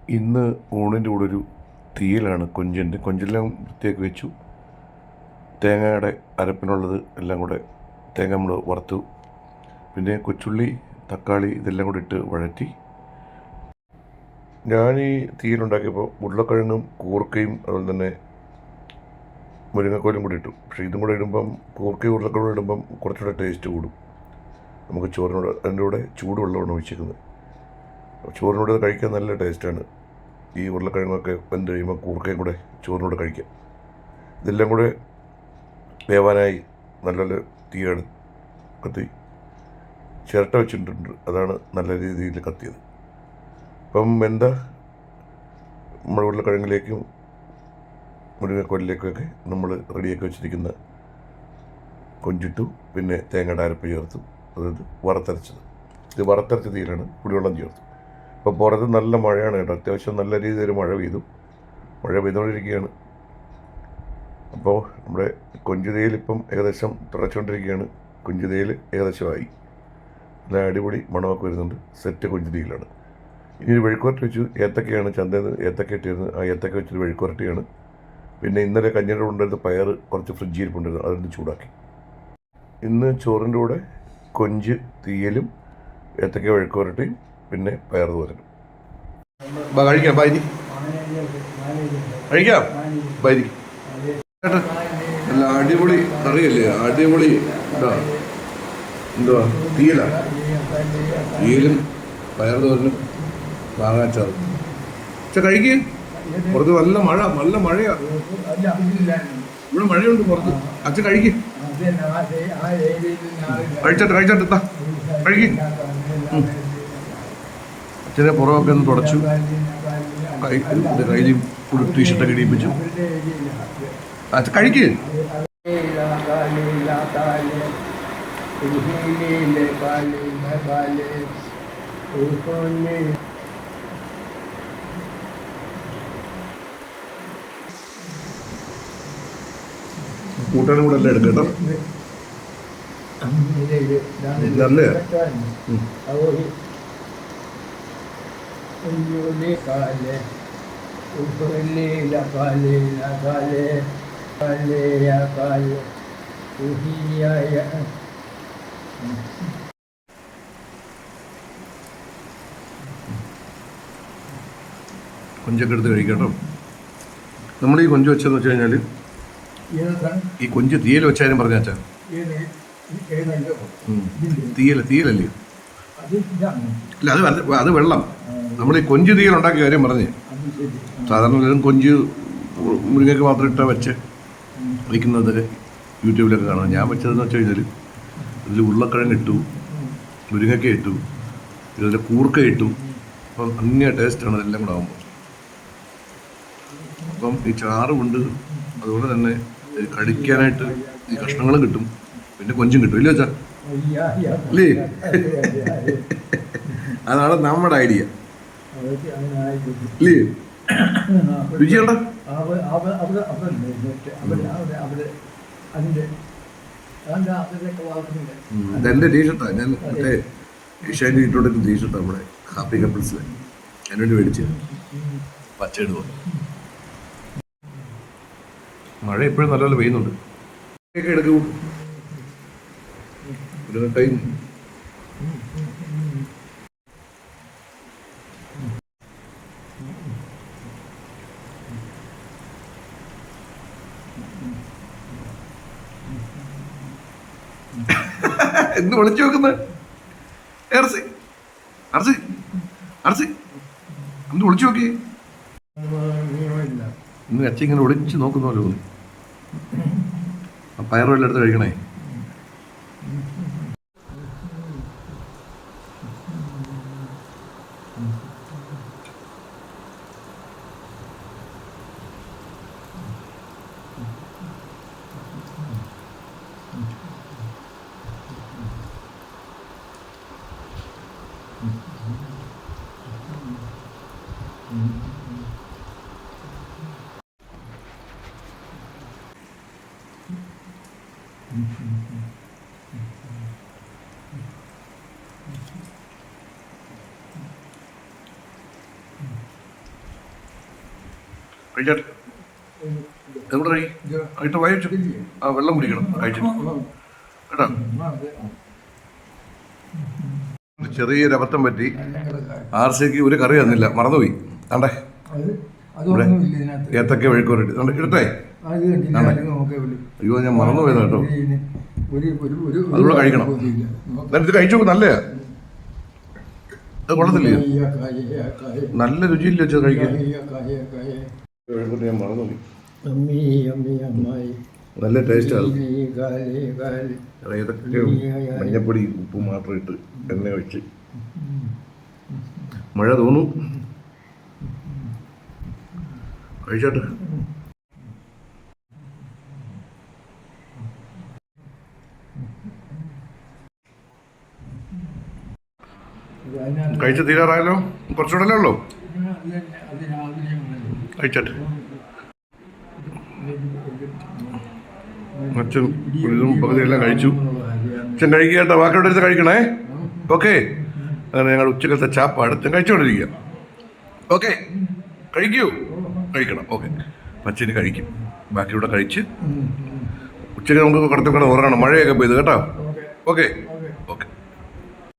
ഇന്ന് ഊണിൻ്റെ കൂടെ ഒരു തീയലാണ്. കൊഞ്ചെല്ലാം വൃത്തിയാക്കി വെച്ചു. തേങ്ങയുടെ അരപ്പിനുള്ളത് എല്ലാം കൂടെ തേങ്ങ നമ്മൾ വറുത്തു. പിന്നെ കൊച്ചുള്ളി, തക്കാളി ഇതെല്ലാം കൂടി ഇട്ട് വഴറ്റി. ഞാൻ ഈ തീയലുണ്ടാക്കിയപ്പോൾ ഉരുളക്കിഴങ്ങും കൂർക്കയും അതുപോലെ തന്നെ മുരിങ്ങക്കോലും കൂടി ഇട്ടു. പക്ഷേ ഇതും കൂടെ ഇടുമ്പം, കൂർക്കയും ഉരുളക്കിഴങ്ങും ഇടുമ്പം കുറച്ചുകൂടെ ടേസ്റ്റ് കൂടും. നമുക്ക് ചോറിനോട് അതിൻ്റെ കൂടെ ചൂടുവെള്ളമാണ് ഒഴിച്ചിരിക്കുന്നത്. ചോറിനോട് കഴിക്കാൻ നല്ല ടേസ്റ്റാണ്. ഈ ഉരുളക്കിഴങ്ങൊക്കെ വെന്ത് കഴിയുമ്പോൾ കൂർക്കയും കൂടെ ചോറിനോട് കഴിക്കാം. ഇതെല്ലാം കൂടെ വേവാനായി നല്ല തീ കത്തി ചിരട്ട വെച്ചിട്ടുണ്ട്. അതാണ് നല്ല രീതിയിൽ കത്തിയത്. അപ്പം നമ്മുടെ ഉരുളക്കിഴങ്ങിലേക്കും മുരിങ്ങക്കോലിലേക്കുമൊക്കെ നമ്മൾ റെഡിയാക്കി വെച്ചിരിക്കുന്ന കൊഞ്ചിട്ടു. പിന്നെ തേങ്ങയുടെ അരപ്പ് ചേർത്തു. അതായത് വറുത്തരച്ചത്. ഇത് വറുത്തരച്ച തീയിലാണ്. പുളിവെള്ളം ചേർത്തു. ഇപ്പോൾ പുറത്ത് നല്ല മഴയാണ് കേട്ടോ. അത്യാവശ്യം നല്ല രീതിയിൽ മഴ പെയ്തുകൊണ്ടിരിക്കുകയാണ്. അപ്പോൾ നമ്മുടെ കൊഞ്ച് തേയിൽ ഇപ്പം ഏകദേശം തിളച്ചുകൊണ്ടിരിക്കുകയാണ്. കൊഞ്ച് തേയിൽ ഏകദേശമായി. നല്ല അടിപൊളി മണമൊക്കെ വരുന്നുണ്ട്. സെറ്റ് കൊഞ്ച് തേയിലാണ്. ഇനി ഒരു വെഴുക്കുവരട്ടി വെച്ചു. ഏത്തക്കയാണ് ചന്തയിൽ നിന്ന് ഏത്തക്ക ഇട്ടിരുന്നത്. ആ ഏത്തക്ക വെച്ചൊരു വെഴുക്കുവരട്ടിയാണ്. പിന്നെ ഇന്നലെ കഞ്ഞിയുടെ ഉണ്ടായിരുന്ന പയർ കുറച്ച് ഫ്രിഡ്ജിൽ ഇരിപ്പുണ്ടായിരുന്നു. അതൊന്ന് ചൂടാക്കി. ഇന്ന് ചോറിൻ്റെ കൂടെ കൊഞ്ച് തീയലും ഏത്തക്ക വെഴുക്കുവരട്ടിയും പിന്നെ പയർ തോരനും. കഴിക്കാം ബൈരി കഴിക്കാം ബൈരി. അല്ല അടിപൊളി കറിയല്ലേ, അടിപൊളി. എന്തുവാ തീയലും പയർ തോരനും മാങ്ങാച്ചാറും. കഴിക്കുക. പുറത്ത് നല്ല മഴയാ. ഇവിടെ മഴയുണ്ട് പുറത്ത്. അച്ഛൻ കഴിക്കുക. കഴിച്ചോട്ടെ കഴിക്കുക. അച്ഛനെ പുറമൊക്കെ ഒന്ന് തുടച്ചു. കയ്യിൽ ഫുൾ ടീഷർട്ടൊക്കെ ഇടിപ്പിച്ചു. അച്ഛൻ കഴിക്കുക. കൂട്ടാനും കൂടെ എല്ലാം എടുക്കട്ടോ. നല്ലേ കൊഞ്ചൊക്കെ എടുത്ത് കഴിക്കട്ടോ. നമ്മൾ ഈ കൊഞ്ച് വെച്ചതെന്ന് വെച്ച് കഴിഞ്ഞാൽ ഈ കൊഞ്ച് തീയൽ വെച്ചാലും പറഞ്ഞാച്ചാ തീയലല്ലേ? അല്ല അത് വെള്ളം. നമ്മൾ ഈ കൊഞ്ച് തീയൽ ഉണ്ടാക്കിയ കാര്യം പറഞ്ഞേ. സാധാരണ കൊഞ്ച് മുരിങ്ങയ്ക്ക് മാത്രം ഇട്ടാൽ വെച്ച് വയ്ക്കുന്നതൊക്കെ യൂട്യൂബിലൊക്കെ കാണാം. ഞാൻ വെച്ചതെന്ന് വെച്ച് കഴിഞ്ഞാൽ ഇതിൽ ഉരുളക്കിഴങ്ങ് ഇട്ടു, മുരിങ്ങയ്ക്ക ഇട്ടു, ഇതിൽ കൂർക്ക ഇട്ടു. അപ്പം അന്യ ടേസ്റ്റാണ് ഇതെല്ലാം കൂടെ ആകുമ്പോൾ. അപ്പം ഈ ചാറുമുണ്ട്, അതുപോലെ തന്നെ കടിക്കാനായിട്ട് ഈ കഷ്ണങ്ങളും കിട്ടും, പിന്നെ കൊഞ്ചും കിട്ടും. ഇല്ലേ വെച്ചാ? അല്ലേ? അതാണ് നമ്മുടെ ഐഡിയ. ഇല്ലേ? രുചിയുണ്ട? ഇതെന്റെ ടീഷർട്ടാ. ഞാൻ മറ്റേ ഏഷ്യാൻ്റെ ഇട്ടോണ്ടൊക്കെ ടീഷർട്ടാ നമ്മുടെ ഹാപ്പി കപ്പിൾസിൽ അതിനുവേണ്ടി മേടിച്ച് പച്ചയിടുക. മഴ എപ്പോഴും നല്ലപോലെ പെയ്യുന്നുണ്ട്. എടുക്കൂ ടൈം. എന്ത് വിളിച്ചു നോക്കുന്നത്? എന്ത് വിളിച്ചു നോക്കി? ഇന്ന് അച്ഛൻ ഇങ്ങനെ ഒളിച്ച് നോക്കുന്നല്ലോ. ആ പയറുമെല്ലാം എടുത്ത് കഴിക്കണേ. കഴിച്ചാട്ടെ. എവിടെ കഴി ആയിട്ട് വായിച്ചു. ആ വെള്ളം കുടിക്കണം കഴിച്ചിട്ട് കേട്ടോ. ചെറിയൊരു അബദ്ധം പറ്റി. ആർസിക്ക് ഒരു കറി തന്നില്ല, മറന്നുപോയി. ആണ്ടേ ഇവിടെ ഏത്തൊക്കെ വെഴുക്കോറിട്ട് ഇടട്ടെ. അയ്യോ ഞാൻ മറന്നുപോയതാ കേട്ടോ. അതുകൂടെ കഴിക്കണം. ഇത് കഴിച്ചു നോക്കും, നല്ലയാ. അത് കൊള്ളത്തില്ലേ? നല്ല രുചിയില്ല വെച്ചത് കഴിക്കാൻ. ഞാൻ മറന്നുപോയി. നല്ല ടേസ്റ്റാണ്. ഏതൊക്കെ മഞ്ഞപ്പൊടി ഉപ്പ് മാത്രം ഇട്ട് എണ്ണ ഒഴിച്ച് മഴ തോന്നും. കഴിച്ചോട്ടെ. കഴിച്ച് തീരാറായല്ലോ, കുറച്ചുകൂടെ ഉള്ളൂ. കഴിച്ചോട്ടെ. അച്ഛൻ ഇതും പകുതിയെല്ലാം കഴിച്ചു. അച്ഛൻ കഴിക്കേണ്ട വാക്കോടെ എടുത്ത് കഴിക്കണേ. ഓക്കെ, അങ്ങനെ ഞങ്ങൾ ഉച്ചക്കലത്തെ ചാപ്പാട് അച്ഛൻ കഴിച്ചുകൊണ്ടിരിക്കുക. ഓക്കെ, കഴിക്കൂ. കഴിക്കണം. ഓക്കെ, അച്ഛന് കഴിക്കും. ബാക്കിയൂടെ കഴിച്ച് ഉച്ചയ്ക്ക് നമുക്ക് കുറച്ചൊക്കെ ഉറങ്ങണം. മഴയൊക്കെ പെയ്ത് കേട്ടോ. ഓക്കെ.